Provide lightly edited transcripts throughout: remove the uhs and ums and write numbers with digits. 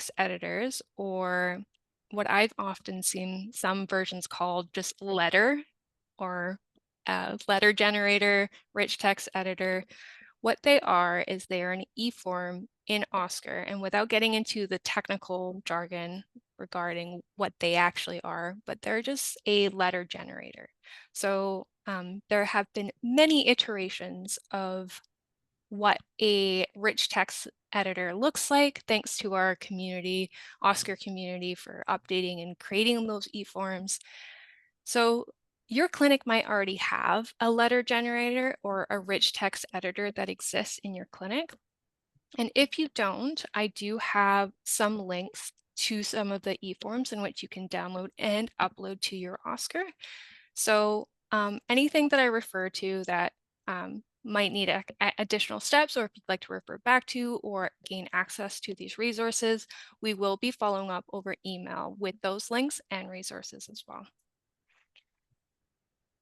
text editors, or what I've often seen some versions called just letter or letter generator, rich text editor. What they are is they are an eForm in Oscar, and without getting into the technical jargon regarding what they actually are, but they're just a letter generator. So there have been many iterations of what a rich text editor looks like, thanks to our community, Oscar community, for updating and creating those eForms. So your clinic might already have a letter generator or a rich text editor that exists in your clinic. And if you don't, I do have some links to some of the eForms in which you can download and upload to your Oscar. So anything that I refer to that might need additional steps, or if you'd like to refer back to or gain access to these resources, we will be following up over email with those links and resources as well.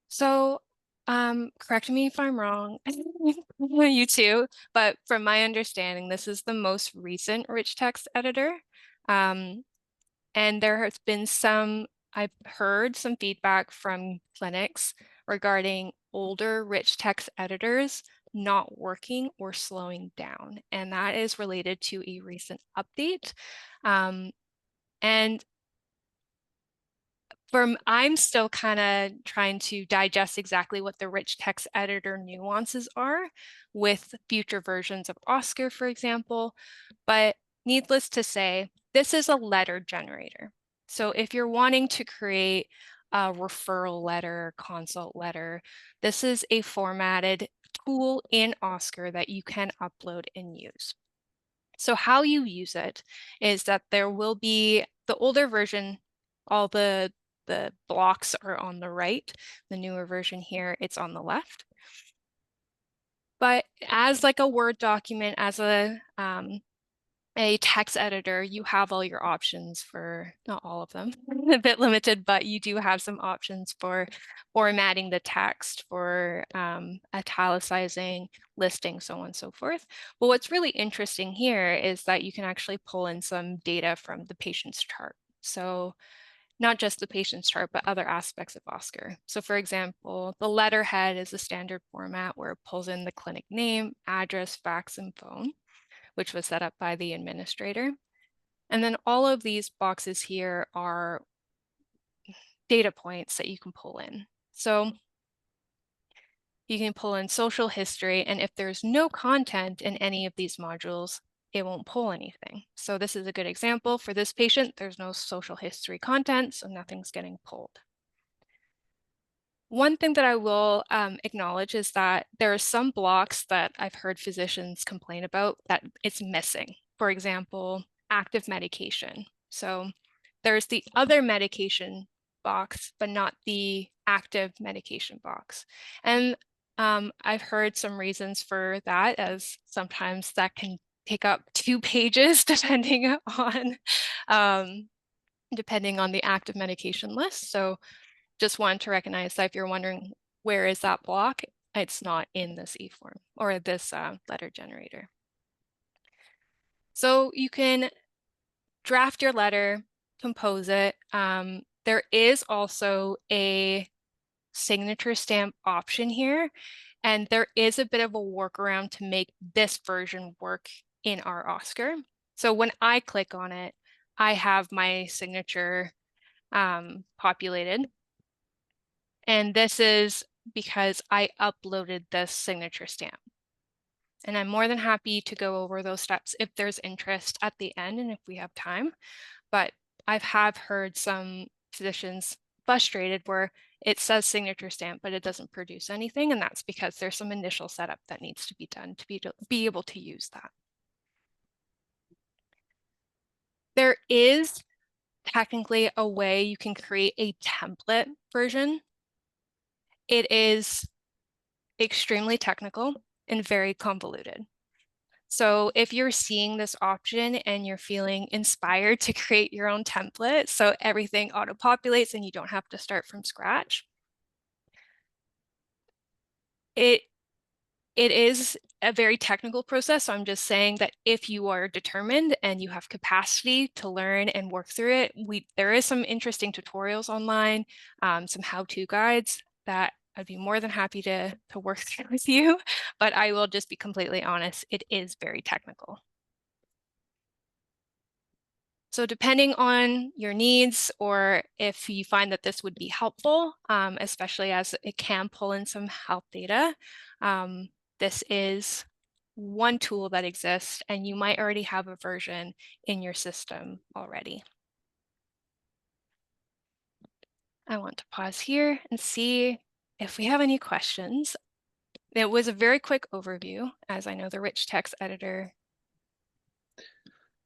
So correct me if I'm wrong, you too, but from my understanding, this is the most recent rich text editor. And there has been I've heard some feedback from clinics regarding older rich text editors not working or slowing down. And that is related to a recent update. And I'm still kind of trying to digest exactly what the rich text editor nuances are with future versions of Oscar, for example. But needless to say, this is a letter generator. So if you're wanting to create a referral letter, consult letter, this is a formatted tool in Oscar that you can upload and use. So how you use it is that there will be the older version, all the blocks are on the right. The newer version here, it's on the left. But as like a Word document, as a text editor, you have all your options for, not all of them, a bit limited, but you do have some options for formatting the text, for italicizing, listing, so on and so forth. But what's really interesting here is that you can actually pull in some data from the patient's chart. So not just the patient's chart, but other aspects of Oscar. So for example, the letterhead is a standard format where it pulls in the clinic name, address, fax, and phone, which was set up by the administrator. And then all of these boxes here are data points that you can pull in. So you can pull in social history, and if there's no content in any of these modules, it won't pull anything. So this is a good example. For this patient, there's no social history content, so nothing's getting pulled. One thing that I will acknowledge is that there are some blocks that I've heard physicians complain about that it's missing. For example, active medication. So there's the other medication box, but not the active medication box. And I've heard some reasons for that, as sometimes that can take up 2 pages depending on the active medication list. So just wanted to recognize that if you're wondering where is that block, it's not in this eForm or this letter generator. So you can draft your letter, compose it. There is also a signature stamp option here, and there is a bit of a workaround to make this version work in our Oscar. So when I click on it, I have my signature populated. And this is because I uploaded this signature stamp. And I'm more than happy to go over those steps if there's interest at the end and if we have time. But I have heard some physicians frustrated where it says signature stamp, but it doesn't produce anything. And that's because there's some initial setup that needs to be done to be able to use that. There is technically a way you can create a template version. It is extremely technical and very convoluted. So if you're seeing this option and you're feeling inspired to create your own template, so everything auto-populates and you don't have to start from scratch, it is a very technical process. So I'm just saying that if you are determined and you have capacity to learn and work through it, there is some interesting tutorials online, some how-to guides that I'd be more than happy to work through with you. But I will just be completely honest, it is very technical. So depending on your needs, or if you find that this would be helpful, especially as it can pull in some health data, this is one tool that exists, and you might already have a version in your system already. I want to pause here and see if we have any questions. It was a very quick overview, as I know the rich text editor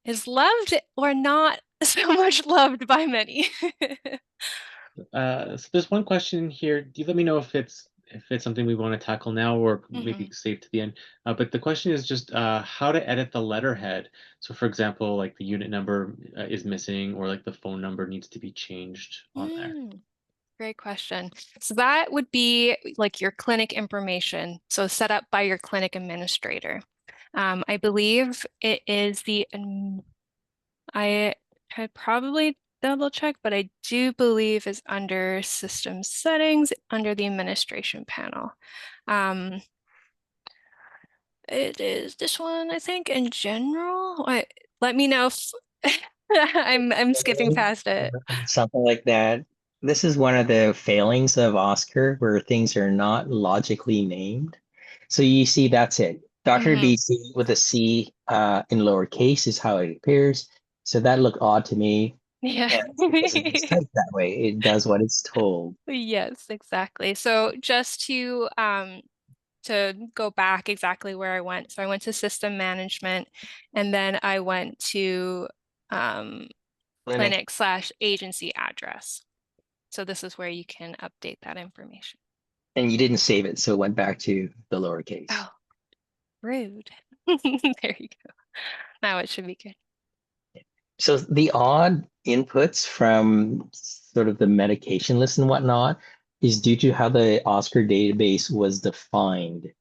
is loved or not so much loved by many. So there's one question here. Do you let me know if it's something we want to tackle now or maybe Mhm. save to the end? But the question is just how to edit the letterhead. So, for example, like the unit number is missing, or like the phone number needs to be changed on there. Great question. So that would be like your clinic information. So set up by your clinic administrator. I believe it is I could probably double check, but I do believe is under system settings under the administration panel. It is this one, I think, in general. Let me know if I'm skipping past it. Something like that. This is one of the failings of Oscar where things are not logically named. So you see, that's it. Dr. Hmm. BC with a C in lowercase is how it appears. So that looked odd to me. Yeah. And it's because it is typed that way. It does what it's told. Yes, exactly. So just to go back exactly where I went. So I went to system management, and then I went to um, Clinic. clinic/agency address. So this is where you can update that information. And you didn't save it, so it went back to the lowercase. Oh, rude. There you go. Now it should be good. So the odd inputs from sort of the medication list and whatnot is due to how the Oscar database was defined.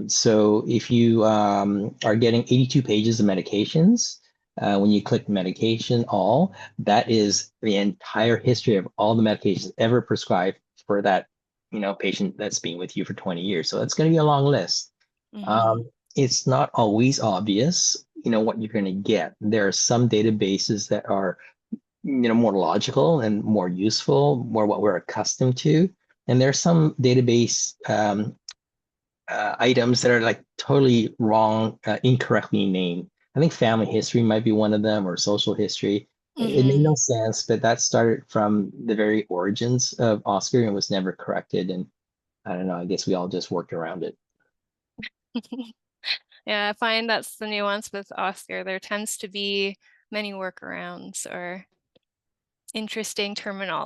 So if you are getting 82 pages of medications, when you click medication all, that is the entire history of all the medications ever prescribed for that, patient that's been with you for 20 years. So it's going to be a long list. Hmm. Um, it's not always obvious, what you're going to get. There are some databases that are, more logical and more useful, more what we're accustomed to. And there are some database items that are like totally wrong, incorrectly named. I think family history might be one of them, or social history. It made Hmm. no sense, but that started from the very origins of Oscar and was never corrected. And I don't know, I guess we all just worked around it. Yeah, I find that's the nuance with Oscar. There tends to be many workarounds or interesting terminology.